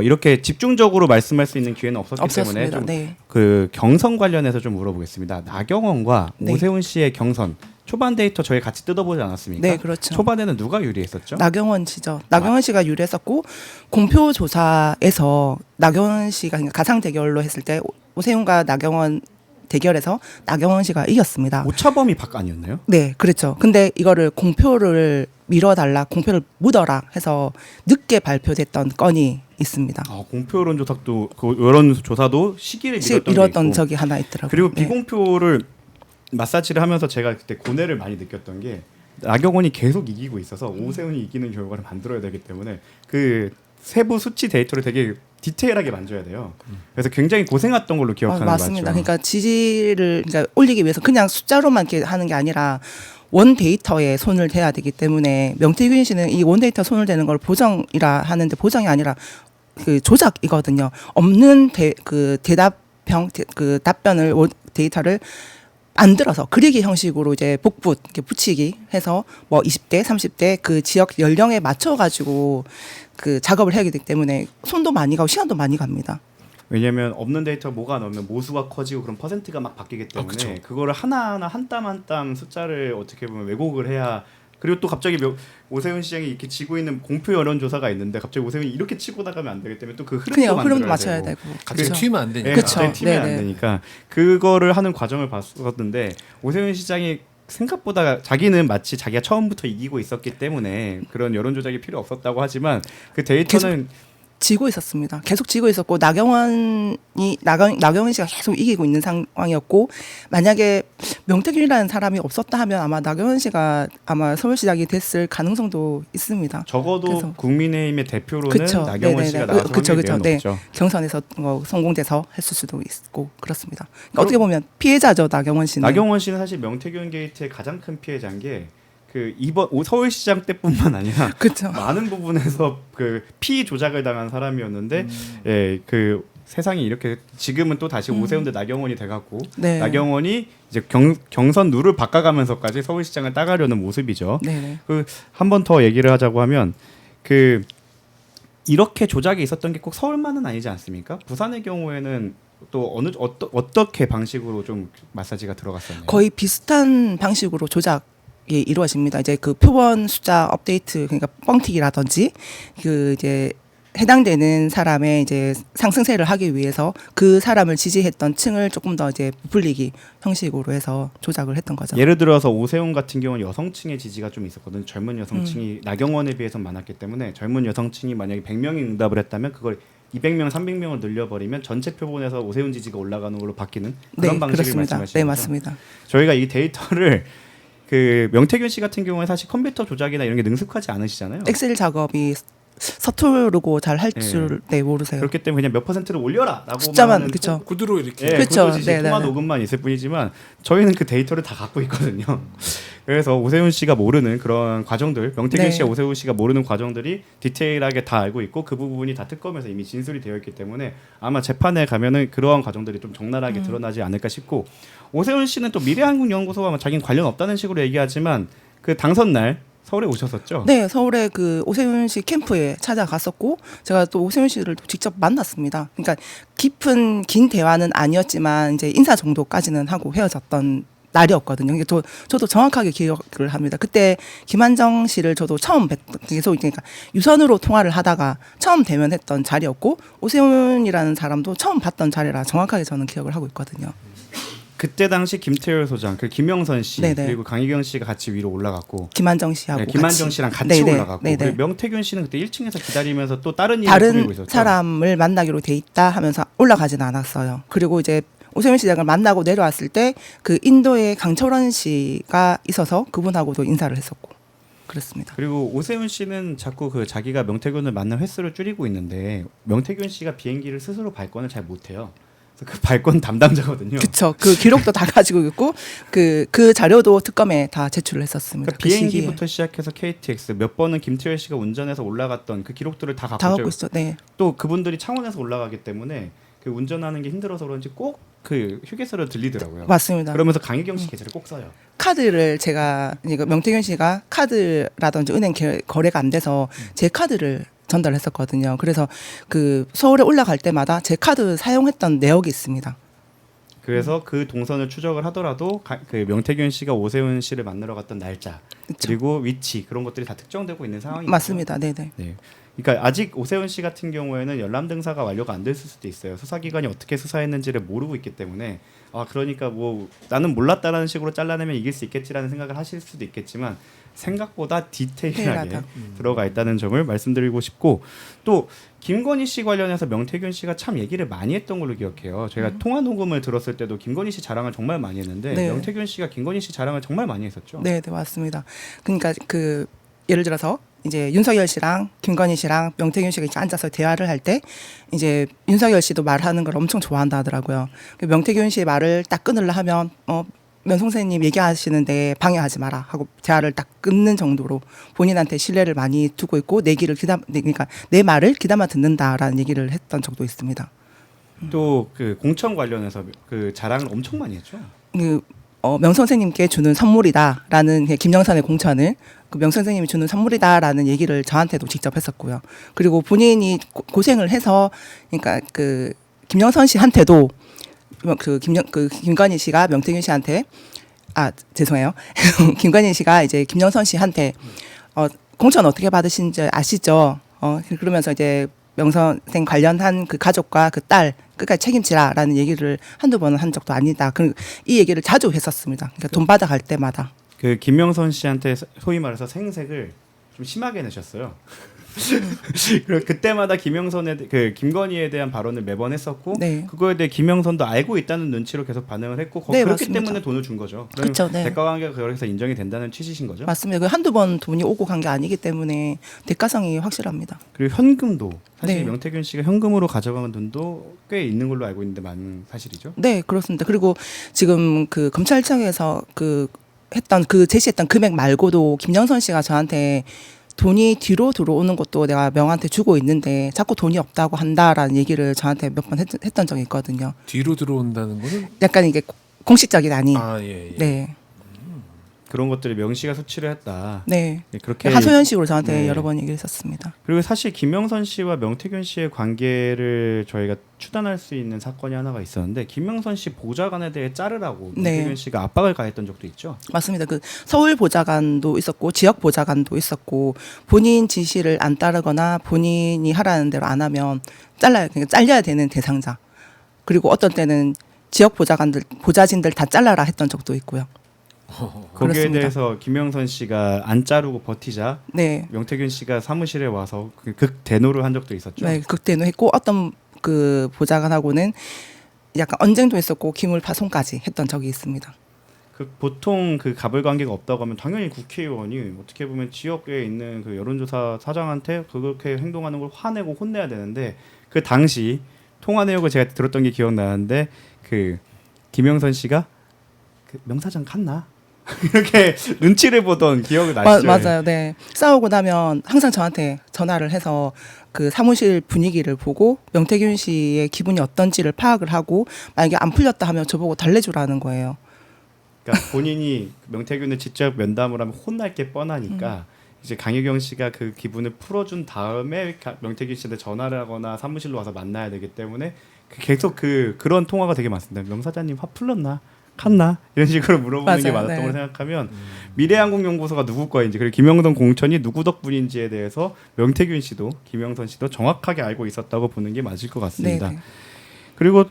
이렇게 집중적으로 말씀할 수 있는 기회는 없었기 때문에 없었습니다. 좀 네. 그 경선 관련해서 좀 물어보겠습니다. 나경원과 네. 오세훈 씨의 경선 초반 데이터 저희 같이 뜯어보지 않았습니까? 네, 그렇죠. 초반에는 누가 유리했었죠? 나경원 씨죠. 나경원 씨가 유리했었고 공표 조사에서 나경원 씨가 그러니까 가상 대결로 했을 때 오세훈과 나경원 대결에서 나경원 씨가 이겼습니다. 오차범위 밖 아니었나요? 네, 그렇죠. 근데 이거를 공표를 미뤄달라, 공표를 묻어라 해서 늦게 발표됐던 건이 있습니다. 공표 여론조사도 그 여론조사도 시기를 미뤘던 게 미뤘던 있고 적이 하나 있더라고요. 그리고 네. 비공표를 마사지를 하면서 제가 그때 고뇌를 많이 느꼈던 게 나경원이 계속 이기고 있어서 오세훈이 이기는 결과를 만들어야 되기 때문에 그 세부 수치 데이터를 되게 디테일하게 만져야 돼요. 그래서 굉장히 고생했던 걸로 기억하는 거 맞습니다. 맞죠? 그러니까 지지를 그러니까 올리기 위해서 그냥 숫자로만 이렇게 하는 게 아니라 원 데이터에 손을 대야 되기 때문에 명태균 씨는 이 원 데이터 손을 대는 걸 보정이라 하는데 보정이 아니라 그 조작이거든요. 없는 그 답변을 데이터를 만들어서 그리기 형식으로 이제 복붙 이렇게 붙이기 해서 뭐 20대, 30대 그 지역 연령에 맞춰 가지고 그 작업을 해야 되기 때문에 손도 많이 가고 시간도 많이 갑니다. 왜냐하면 없는 데이터 뭐가 넣으면 모수가 커지고 그런 퍼센트가 막 바뀌기 때문에 그쵸. 그거를 하나하나 한 땀 한 땀 숫자를 어떻게 보면 왜곡을 해야. 그리고 또 갑자기 오세훈 시장이 이렇게 지고 있는 공표 여론조사가 있는데 갑자기 오세훈이 이렇게 치고 나가면 안 되기 때문에 또 그 흐름도 흐름도 만들어야 맞춰야 되고. 되고. 같이 그렇죠. 튀면 안 되니까. 예, 그쵸. 갑자기 튀면 안 네네. 되니까 그거를 하는 과정을 봤었는데 오세훈 시장이 생각보다 자기는 마치 자기가 처음부터 이기고 있었기 때문에 그런 여론 조작이 필요 없었다고 하지만 그 데이터는 지고 있었습니다. 계속 지고 있었고 나경원 씨가 계속 이기고 있는 상황이었고 만약에 명태균이라는 사람이 없었다 하면 아마 나경원 씨가 아마 서울시장이 됐을 가능성도 있습니다. 적어도 그래서. 국민의힘의 대표로는 그쵸. 나경원 네네네. 씨가 나와서 그쵸, 확률이 그쵸. 매우 네. 높죠. 경선에서 성공돼서 했을 수도 있고 그렇습니다. 그러니까 어떻게 보면 피해자죠 나경원 씨는. 나경원 씨는 사실 명태균 게이트의 가장 큰 피해자인 게 그 이번 서울시장 때뿐만 아니라 그렇죠. 많은 부분에서 그 피 조작을 당한 사람이었는데 그 세상이 이렇게 지금은 또 다시 오세훈 대 나경원이 돼갖고 네. 나경원이 이제 경선 룰을 바꿔가면서까지 서울시장을 따가려는 모습이죠. 네네. 그 한 번 더 얘기를 하자고 하면 그 이렇게 조작이 있었던 게 꼭 서울만은 아니지 않습니까? 부산의 경우에는 또 어떻게 방식으로 좀 마사지가 들어갔었나요? 거의 비슷한 방식으로 조작이 이루어집니다. 이제 그 표본 숫자 업데이트 그러니까 뻥튀기라든지 그 이제 해당되는 사람의 이제 상승세를 하기 위해서 그 사람을 지지했던 층을 조금 더 이제 부풀리기 형식으로 해서 조작을 했던 거죠. 예를 들어서 오세훈 같은 경우는 여성층의 지지가 좀 있었거든요. 젊은 여성층이 나경원에 비해서 많았기 때문에 젊은 여성층이 만약에 100명이 응답을 했다면 그걸 200명, 300명을 늘려버리면 전체 표본에서 오세훈 지지가 올라가는 걸로 바뀌는 그런 네, 방식을 그렇습니다. 말씀하시는 네, 거죠? 맞습니다. 저희가 이 데이터를 그 명태균 씨 같은 경우에 사실 컴퓨터 조작이나 이런 게 능숙하지 않으시잖아요. 엑셀 작업이 서투르고 잘 할 네. 줄 모르세요. 그렇기 때문에 그냥 몇 퍼센트를 올려라라고 숫자만 그렇죠. 구두로 이렇게. 예, 그쵸. 그것도 이제 네, 통화 네, 네. 녹음만 있을 뿐이지만 저희는 그 데이터를 다 갖고 있거든요. 그래서 오세훈 씨가 모르는 그런 과정들, 명태균 네. 씨와 오세훈 씨가 모르는 과정들이 디테일하게 다 알고 있고 그 부분이 다 특검에서 이미 진술이 되어 있기 때문에 아마 재판에 가면은 그러한 과정들이 좀 적나라하게 드러나지 않을까 싶고 오세훈 씨는 또 미래한국연구소와 자기는 관련 없다는 식으로 얘기하지만 그 당선 날 서울에 오셨었죠? 네, 서울에 그 오세훈 씨 캠프에 찾아갔었고 제가 또 오세훈 씨를 또 직접 만났습니다. 그러니까 긴 대화는 아니었지만 이제 인사 정도까지는 하고 헤어졌던 날이었거든요. 이게 저도 정확하게 기억을 합니다. 그때 김한정 씨를 저도 처음 계속 그러니까 유선으로 통화를 하다가 처음 대면했던 자리였고 오세훈이라는 사람도 처음 봤던 자리라 정확하게 저는 기억을 하고 있거든요. 그때 당시 김태열 소장, 그 김영선 씨 네네. 그리고 강희경 씨가 같이 위로 올라갔고 김한정 씨하고 네, 김한정 씨랑 같이 네네. 올라갔고 네네. 그리고 명태균 씨는 그때 1층에서 기다리면서 또 다른 일을 다른 꾸미고 있었죠. 사람을 만나기로 돼 있다 하면서 올라가진 않았어요. 그리고 이제 오세훈 시장을 만나고 내려왔을 때 그 인도에 강철원 씨가 있어서 그분하고도 인사를 했었고 그렇습니다. 그리고 오세훈 씨는 자꾸 그 자기가 명태균을 만난 횟수를 줄이고 있는데 명태균 씨가 비행기를 스스로 발권을 잘 못해요. 그래서 그 발권 담당자거든요. 그렇죠. 그 기록도 다 가지고 있고 그 자료도 특검에 다 제출을 했었습니다. 그러니까 비행기부터 시작해서 KTX 몇 번은 김태열 씨가 운전해서 올라갔던 그 기록들을 다 다 갖고 갖고 있죠. 있어. 네. 또 그분들이 창원에서 올라가기 때문에 그 운전하는 게 힘들어서 그런지 꼭 그 휴게소를 들리더라고요. 맞습니다. 그러면서 강희경 씨 계좌를 꼭 써요. 카드를 제가 이거 명태균 씨가 카드라든지 은행 거래가 안 돼서 제 카드를 전달했었거든요. 그래서 그 서울에 올라갈 때마다 제 카드 사용했던 내역이 있습니다. 그래서 그 동선을 추적을 하더라도 그 명태균 씨가 오세훈 씨를 만나러 갔던 날짜 그쵸. 그리고 위치 그런 것들이 다 특정되고 있는 상황이죠. 맞습니다. 네네. 네. 그러니까 아직 오세훈 씨 같은 경우에는 열람 등사가 완료가 안 됐을 수도 있어요. 수사기관이 어떻게 수사했는지를 모르고 있기 때문에 그러니까 뭐 나는 몰랐다라는 식으로 잘라내면 이길 수 있겠지라는 생각을 하실 수도 있겠지만 생각보다 디테일하게 디테일하다. 들어가 있다는 점을 말씀드리고 싶고 또 김건희 씨 관련해서 명태균 씨가 참 얘기를 많이 했던 걸로 기억해요. 저희가 통화 녹음을 들었을 때도 김건희 씨 자랑을 정말 많이 했는데 네. 명태균 씨가 김건희 씨 자랑을 정말 많이 했었죠. 네, 네, 맞습니다. 그러니까 그 예를 들어서 이제 윤석열 씨랑 김건희 씨랑 명태균 씨가 이렇게 앉아서 대화를 할 때 이제 윤석열 씨도 말하는 걸 엄청 좋아한다 하더라고요. 명태균 씨의 말을 딱 끊으려 하면 면 선생님 얘기하시는데 방해하지 마라 하고 대화를 딱 끊는 정도로 본인한테 신뢰를 많이 두고 있고 그러니까 내 말을 귀담아 듣는다라는 얘기를 했던 적도 있습니다. 또 그 공천 관련해서 그 자랑을 엄청 많이 했죠. 명 선생님께 주는 선물이다라는 김영선의 공천을 명 선생님이 주는 선물이다라는 얘기를 저한테도 직접 했었고요. 그리고 본인이 고생을 해서 그러니까 그 김영선 씨한테도 김건희 씨가 명태균 씨한테 죄송해요. 김건희 씨가 이제 김영선 씨한테 공천 어떻게 받으신지 아시죠? 그러면서 이제 명 선생 관련한 그 가족과 그 딸 끝까지 책임지라라는 얘기를 한두 번은 한 적도 아니다. 이 얘기를 자주 했었습니다. 그러니까 돈 받아갈 때마다. 그 김명선 씨한테 소위 말해서 생색을 좀 심하게 내셨어요. 그리고 그때마다 김건희에 대한 발언을 매번 했었고 네. 그거에 대해 김영선도 알고 있다는 눈치로 계속 반응을 했고 네, 그렇기 맞습니다. 때문에 돈을 준 거죠. 그렇죠. 네. 대가 관계가 그래서 인정이 된다는 취지신 거죠. 맞습니다. 그 한두 번 돈이 오고 간 게 아니기 때문에 대가성이 확실합니다. 그리고 현금도 사실 네. 명태균 씨가 현금으로 가져간 돈도 꽤 있는 걸로 알고 있는데 맞는 사실이죠. 네, 그렇습니다. 그리고 지금 그 검찰청에서 제시했던 금액 말고도 김영선 씨가 저한테 돈이 뒤로 들어오는 것도 내가 명한테 주고 있는데 자꾸 돈이 없다고 한다라는 얘기를 저한테 몇 번 했던 적이 있거든요. 뒤로 들어온다는 거는 약간 이게 공식적인 아닌. 예. 네. 그런 것들을 명시가 수치를 했다. 네. 그렇게 하소연식으로 저한테 네. 여러 번 얘기를 했었습니다. 그리고 사실 김명선 씨와 명태균 씨의 관계를 저희가 추단할 수 있는 사건이 하나가 있었는데 김명선 씨 보좌관에 대해 자르라고 네. 명태균 씨가 압박을 가했던 적도 있죠. 맞습니다. 그 서울 보좌관도 있었고 지역 보좌관도 있었고 본인 지시를 안 따르거나 본인이 하라는 대로 안 하면 그러니까 잘려야 되는 대상자. 그리고 어떤 때는 지역 보좌진들 다 잘라라 했던 적도 있고요. 거기에 그렇습니다. 대해서 김명선 씨가 안 자르고 버티자 네. 명태균 씨가 사무실에 와서 극 대노를 한 적도 있었죠. 네, 극대노 했고 어떤 그 보좌관하고는 약간 언쟁도 했었고 기물파손까지 했던 적이 있습니다. 보통 그 갑을 관계가 없다고 하면 당연히 국회의원이 어떻게 보면 지역에 있는 그 여론조사 사장한테 그렇게 행동하는 걸 화내고 혼내야 되는데 그 당시 통화 내역을 제가 들었던 게 기억나는데 그 김영선 씨가 그 명사장 갔나? 이렇게 눈치를 보던 기억이 나시죠? 맞아요. 네. 싸우고 나면 항상 저한테 전화를 해서 그 사무실 분위기를 보고 명태균 씨의 기분이 어떤지를 파악을 하고 만약에 안 풀렸다 하면 저보고 달래주라는 거예요. 그러니까 본인이 명태균을 직접 면담을 하면 혼날 게 뻔하니까 이제 강혜경 씨가 그 기분을 풀어준 다음에 명태균 씨한테 전화를 하거나 사무실로 와서 만나야 되기 때문에 계속 그런 통화가 되게 많습니다. 명 사장님 화 풀렸나? 갔나? 이런 식으로 물어보는 맞아요. 게 많았던 네. 걸 생각하면 미래항공연구소가 누구 거인지 그리고 김영선 공천이 누구 덕분인지에 대해서 명태균 씨도 김영선 씨도 정확하게 알고 있었다고 보는 게 맞을 것 같습니다. 네네. 그리고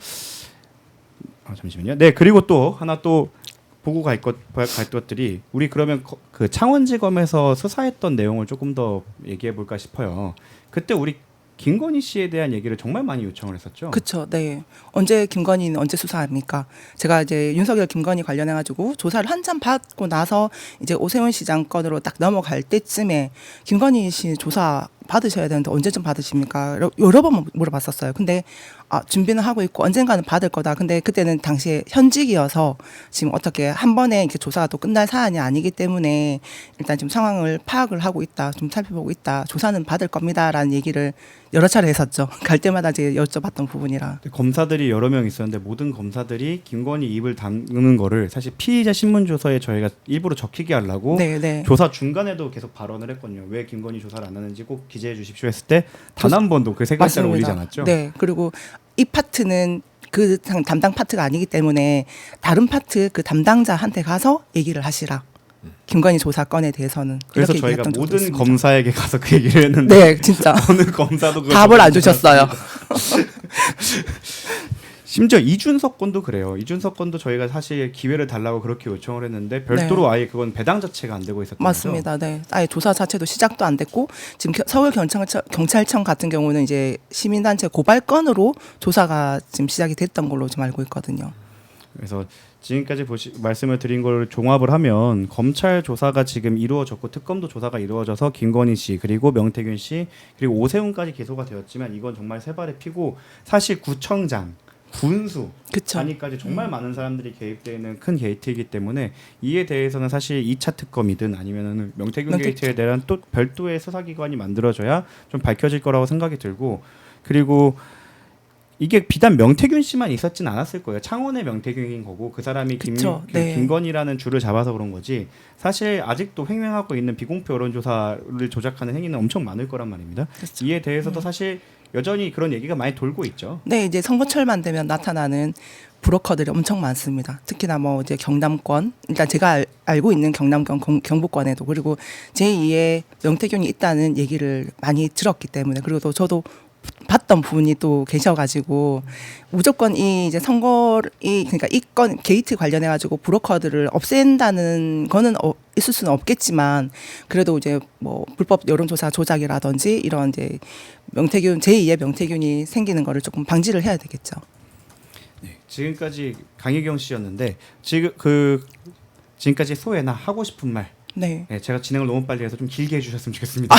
잠시만요. 네, 그리고 또 하나 또 보고 갈 것들이 우리 그러면 그 창원지검에서 수사했던 내용을 조금 더 얘기해 볼까 싶어요. 그때 우리 김건희 씨에 대한 얘기를 정말 많이 요청을 했었죠. 그렇죠. 네. 언제 수사합니까? 제가 이제 윤석열 김건희 관련해 가지고 조사를 한참 받고 나서 이제 오세훈 시장 건으로 딱 넘어갈 때쯤에 김건희 씨 조사 받으셔야 되는데 언제쯤 받으십니까? 여러 번 물어봤었어요. 근데 준비는 하고 있고 언젠가는 받을 거다. 근데 그때는 당시에 현직이어서 지금 어떻게 한 번에 이렇게 조사가 또 끝날 사안이 아니기 때문에 일단 지금 상황을 파악을 하고 있다. 좀 살펴보고 있다. 조사는 받을 겁니다라는 얘기를 여러 차례 했었죠. 갈 때마다 이제 여쭤봤던 부분이라. 검사들이 여러 명 있었는데 모든 검사들이 김건희 입을 다무는 거를 사실 피의자 신문 조서에 저희가 일부러 적히게 하려고 네. 조사 중간에도 계속 발언을 했거든요. 왜 김건희 조사를 안 하는지 꼭 기재해 주십시오 했을 때 단 한 번도 그 세 글자를 올리지 않았죠. 네. 그리고 이 파트는 그 담당 파트가 아니기 때문에 다른 파트 그 담당자한테 가서 얘기를 하시라. 김건희 조사 건에 대해서는 그래서 이렇게 저희가 얘기했던 적도 모든 있습니다. 검사에게 가서 그 얘기를 했는데 네, 진짜 어느 검사도 그걸 답을 안 주셨어요. 심지어 이준석 건도 그래요. 이준석 건도 저희가 사실 기회를 달라고 그렇게 요청을 했는데 별도로 아예 그건 배당 자체가 안 되고 있었던 맞습니다. 네, 아예 조사 자체도 시작도 안 됐고 지금 서울 경찰청 같은 경우는 이제 시민단체 고발 건으로 조사가 지금 시작이 됐던 걸로 좀 알고 있거든요. 그래서 지금까지 말씀을 드린 걸 종합을 하면 검찰 조사가 지금 이루어졌고 특검도 조사가 이루어져서 김건희 씨 그리고 명태균 씨 그리고 오세훈까지 기소가 되었지만 이건 정말 세 발의 피고 사실 구청장, 군수, 그쵸. 단위까지 정말 많은 사람들이 개입되는 큰 게이트이기 때문에 이에 대해서는 사실 2차 특검이든 아니면은 명태균 게이트에 대한 또 별도의 수사기관이 만들어져야 좀 밝혀질 거라고 생각이 들고 그리고 이게 비단 명태균 씨만 있었진 않았을 거예요. 창원의 명태균인 거고 그 사람이 그쵸, 네. 김건희라는 줄을 잡아서 그런 거지. 사실 아직도 횡행하고 있는 비공표 여론조사를 조작하는 행위는 엄청 많을 거란 말입니다. 그렇죠. 이에 대해서도 사실 여전히 그런 얘기가 많이 돌고 있죠. 네, 이제 선거철만 되면 나타나는 브로커들이 엄청 많습니다. 특히나 뭐 이제 경남권, 일단 제가 알고 있는 경남권, 경북권에도 그리고 제2의 명태균이 있다는 얘기를 많이 들었기 때문에 그리고 또 저도 봤던 분이 또 계셔가지고 무조건 이 이제 그러니까 이 건 게이트 관련해 가지고 브로커들을 없앤다는 거는 있을 수는 없겠지만 그래도 이제 뭐 불법 여론조사 조작이라든지 이런 이제 명태균 제2의 명태균이 생기는 거를 조금 방지를 해야 되겠죠. 네, 지금까지 강혜경 씨였는데 지금까지 소회나 하고 싶은 말. 네. 네, 제가 진행을 너무 빨리 해서 좀 길게 해주셨으면 좋겠습니다.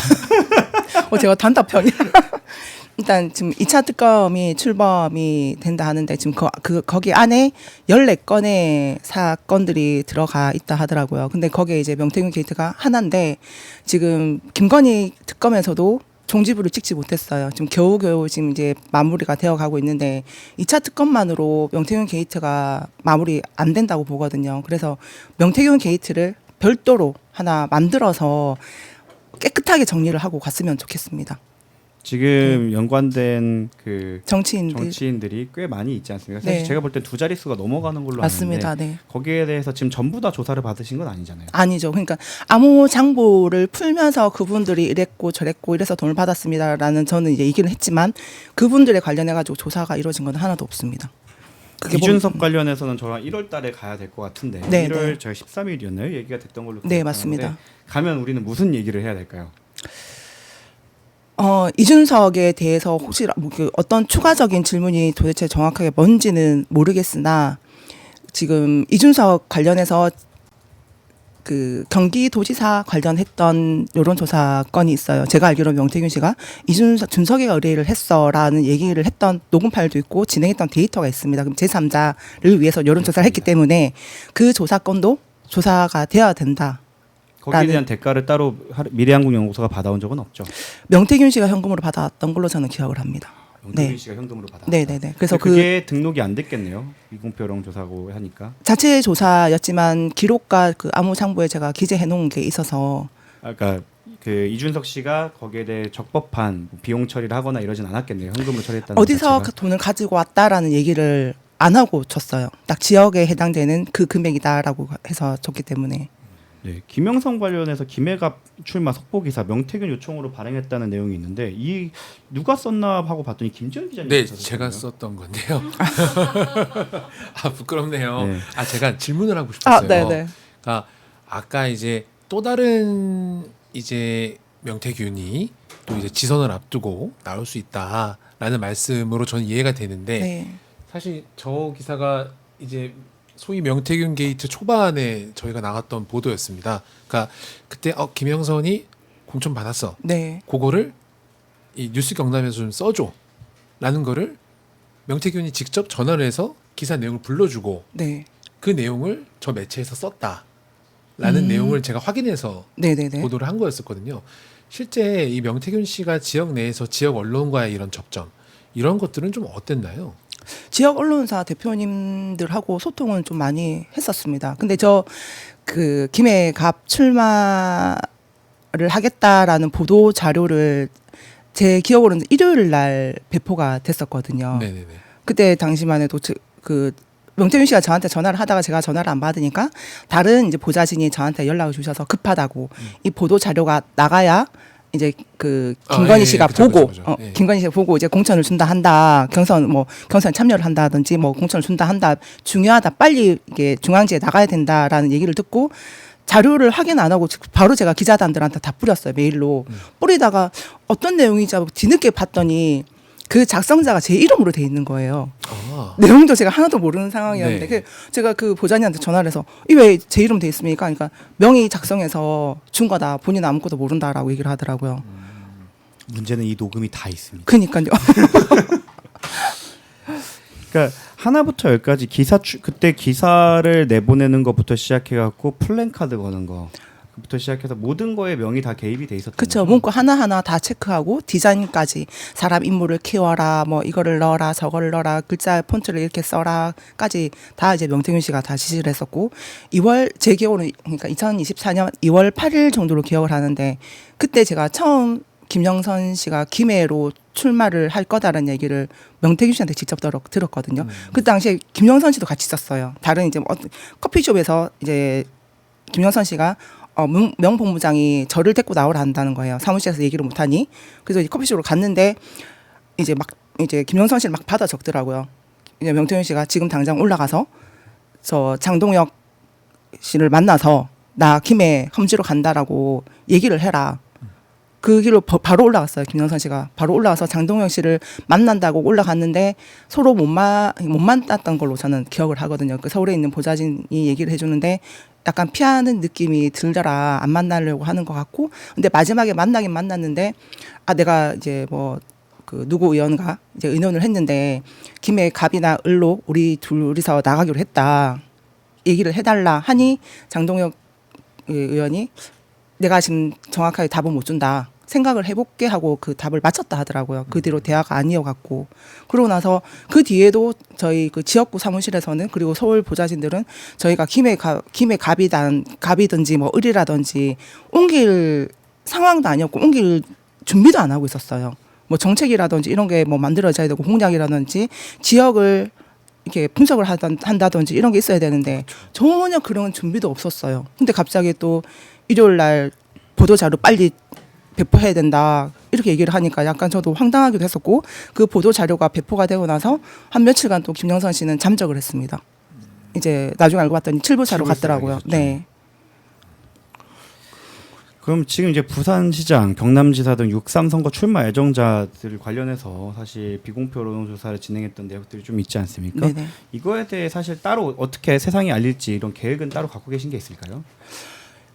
제가 단답형이 일단 지금 2차 특검이 출범이 된다 하는데 지금 거기 안에 14건의 사건들이 들어가 있다 하더라고요. 근데 거기에 이제 명태균 게이트가 하나인데 지금 김건희 특검에서도 종지부를 찍지 못했어요. 지금 겨우겨우 지금 이제 마무리가 되어 가고 있는데 2차 특검만으로 명태균 게이트가 마무리 안 된다고 보거든요. 그래서 명태균 게이트를 별도로 하나 만들어서 깨끗하게 정리를 하고 갔으면 좋겠습니다. 지금 연관된 그 정치인들. 정치인들이 꽤 많이 있지 않습니까? 사실 네. 제가 볼 때 두 자릿수가 넘어가는 걸로 맞습니다. 아는데 네. 거기에 대해서 지금 전부 다 조사를 받으신 건 아니잖아요. 아니죠. 그러니까 암호 장부를 풀면서 그분들이 이랬고 저랬고 이래서 돈을 받았습니다라는 저는 이제 얘기를 했지만 그분들에 관련해 가지고 조사가 이루어진 건 하나도 없습니다. 이준석 관련해서는 저랑 1월 달에 가야 될 것 같은데 네, 1월 네. 저희 13일이었나요? 얘기가 됐던 걸로 네, 기억하는데 맞습니다. 가면 우리는 무슨 얘기를 해야 될까요? 이준석에 대해서 혹시 어떤 추가적인 질문이 도대체 정확하게 뭔지는 모르겠으나 지금 이준석 관련해서 그 경기도지사 관련했던 여론조사 건이 있어요. 제가 알기로 명태균 씨가 준석이가 의뢰를 했어라는 얘기를 했던 녹음 파일도 있고 진행했던 데이터가 있습니다. 그럼 제3자를 위해서 여론조사를 했기 때문에 그 조사 건도 조사가 되어야 된다. 거기에 대한 대가를 따로 미래한국연구소가 받아온 적은 없죠. 명태균 씨가 현금으로 받아왔던 걸로 저는 기억을 합니다. 명태균 네. 씨가 현금으로 받았다. 네네네. 그래서 그게 등록이 안 됐겠네요. 비공표 여론조사고 하니까. 자체 조사였지만 기록과 그 암호 장부에 제가 기재해 놓은 게 있어서 그러니까 그 이준석 씨가 거기에 대해 적법한 비용 처리를 하거나 이러진 않았겠네요. 현금으로 처리했다는 어디서 자체가. 그 돈을 가지고 왔다라는 얘기를 안 하고 줬어요. 딱 지역에 해당되는 그 금액이다라고 해서 줬기 때문에. 네, 김영선 관련해서 김해갑 출마 속보기사 명태균 요청으로 발행했다는 내용이 있는데 이 누가 썼나 하고 봤더니 김지현 기자님. 네, 제가 썼던 건데요. 아 부끄럽네요. 네. 제가 질문을 하고 싶었어요. 네네. 그러니까 아까 이제 또 다른 이제 명태균이 또 이제 지선을 앞두고 나올 수 있다라는 말씀으로 저는 이해가 되는데 네. 사실 저 기사가 이제 소위 명태균 게이트 초반에 저희가 나갔던 보도였습니다. 그러니까 그때 김영선이 공천 받았어. 네. 그거를 이 뉴스 경남에서 좀 써줘라는 거를 명태균이 직접 전화를 해서 기사 내용을 불러주고 네. 그 내용을 저 매체에서 썼다라는 내용을 제가 확인해서 네네네. 보도를 한 거였었거든요. 실제 이 명태균 씨가 지역 내에서 지역 언론과의 이런 접점 이런 것들은 좀 어땠나요? 지역 언론사 대표님들하고 소통은 좀 많이 했었습니다. 근데 그 김해갑 출마를 하겠다라는 보도 자료를 제 기억으로는 일요일 날 배포가 됐었거든요. 네네네. 그때 당시만 해도 그 명태균 씨가 저한테 전화를 하다가 제가 전화를 안 받으니까 다른 이제 보좌진이 저한테 연락을 주셔서 급하다고 이 보도 자료가 나가야 이제 그 김건희 씨가 보고 김건희 씨가 보고 이제 공천을 준다 한다. 경선 참여를 한다든지 뭐 공천을 준다 한다. 중요하다. 빨리 이게 중앙지에 나가야 된다라는 얘기를 듣고 자료를 확인 안 하고 바로 제가 기자단들한테 다 뿌렸어요. 메일로. 뿌리다가 어떤 내용이지 하고 뒤늦게 봤더니 그 작성자가 제 이름으로 돼 있는 거예요. 아, 내용도 제가 하나도 모르는 상황이었는데 네. 제가 그 보좌관한테 전화를 해서 이 왜 제 이름 돼 있습니까? 그러니까 명의 작성해서 준 거다. 본인 아무것도 모른다라고 얘기를 하더라고요. 문제는 이 녹음이 다 있습니다. 그니까요. 그러니까 하나부터 열까지 그때 기사를 내보내는 것부터 시작해갖고 플랜카드 거는 거부터 시작해서 모든 거에 명이 다 개입이 돼 있었던 그렇죠. 거죠. 문구 하나하나 다 체크하고 디자인까지 사람 인물을 키워라, 뭐 이거를 넣어라, 저거를 넣어라, 글자 폰트를 이렇게 써라까지 다 이제 명태균 씨가 다 지시를 했었고 제 기억으로는 그러니까 2024년 2월 8일 정도로 기억을 하는데 그때 제가 처음 김영선 씨가 김해로 출마를 할 거다라는 얘기를 명태균 씨한테 직접 들었거든요. 그 당시에 김영선 씨도 같이 있었어요. 다른 이제 커피숍에서 이제 김영선 씨가 명본부장이 저를 데리고 나오라 한다는 거예요. 사무실에서 얘기를 못하니. 그래서 이제 커피숍으로 갔는데 이제 김영선 씨를 막 받아 적더라고요. 이제 명태균 씨가 지금 당장 올라가서 저 장동혁 씨를 만나서 나 김해 험지로 간다라고 얘기를 해라. 그 길로 바로 올라갔어요. 김영선 씨가 바로 올라가서 장동혁 씨를 만난다고 올라갔는데 서로 못 만났던 걸로 저는 기억을 하거든요. 그 서울에 있는 보좌진이 얘기를 해주는데 약간 피하는 느낌이 들더라. 안 만나려고 하는 것 같고. 근데 마지막에 만나긴 만났는데 내가 이제 뭐 그 누구 의원과 이제 의논을 했는데 김해 갑이나 을로 우리 둘이서 나가기로 했다. 얘기를 해달라 하니 장동혁 의원이 내가 지금 정확하게 답은 못 준다. 생각을 해볼게 하고 그 답을 맞췄다 하더라고요. 그 뒤로 대화가 안 이어갔고. 그러고 나서 그 뒤에도 저희 그 지역구 사무실에서는 그리고 서울 보좌진들은 저희가 김해 갑이든지 뭐 을이라든지 옮길 상황도 아니었고 옮길 준비도 안 하고 있었어요. 뭐 정책이라든지 이런 게 뭐 만들어져야 되고 공약이라든지 지역을 이렇게 분석을 한다든지 이런 게 있어야 되는데 전혀 그런 준비도 없었어요. 근데 갑자기 또 일요일 날 보도자료 빨리 배포해야 된다 이렇게 얘기를 하니까 약간 저도 황당하기도 했었고 그 보도자료가 배포가 되고 나서 한 며칠간 또 김영선 씨는 잠적을 했습니다. 이제 나중에 알고 봤더니 칠부사로 갔더라고요. 네. 그럼 지금 이제 부산시장, 경남지사 등 6.3 선거 출마 예정자들 관련해서 사실 비공표 여론조사를 진행했던 내역들이 좀 있지 않습니까? 네네. 이거에 대해 사실 따로 어떻게 세상에 알릴지 이런 계획은 따로 갖고 계신 게 있을까요?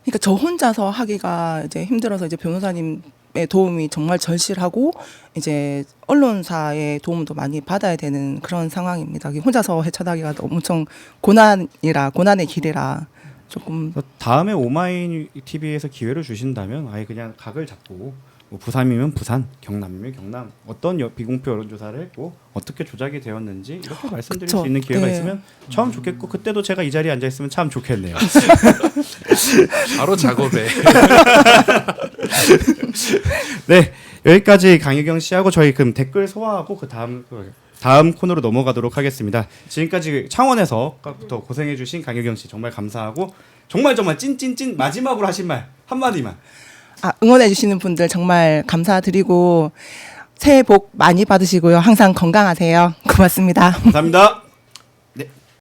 그러니까 저 혼자서 하기가 이제 힘들어서 이제 변호사님의 도움이 정말 절실하고 이제 언론사의 도움도 많이 받아야 되는 그런 상황입니다. 혼자서 헤쳐나가기가 엄청 고난의 길이라 조금. 다음에 오마이TV에서 기회를 주신다면 아예 그냥 각을 잡고 뭐 부산이면 부산, 경남이면 경남 어떤 비공표 여론조사를 했고 어떻게 조작이 되었는지 이렇게 말씀드릴 그쵸. 수 있는 기회가 네. 있으면 참 좋겠고 그때도 제가 이 자리에 앉아 있으면 참 좋겠네요. 바로 작업에. 네, 여기까지 강혜경 씨하고 저희 그럼 댓글 소화하고 그 다음 코너로 넘어가도록 하겠습니다. 지금까지 창원에서부터 고생해주신 강혜경 씨 정말 감사하고 정말 찐찐찐 마지막으로 하신 말 한마디만. 응원해 주시는 분들 정말 감사드리고 새해 복 많이 받으시고요. 항상 건강하세요. 고맙습니다. 감사합니다.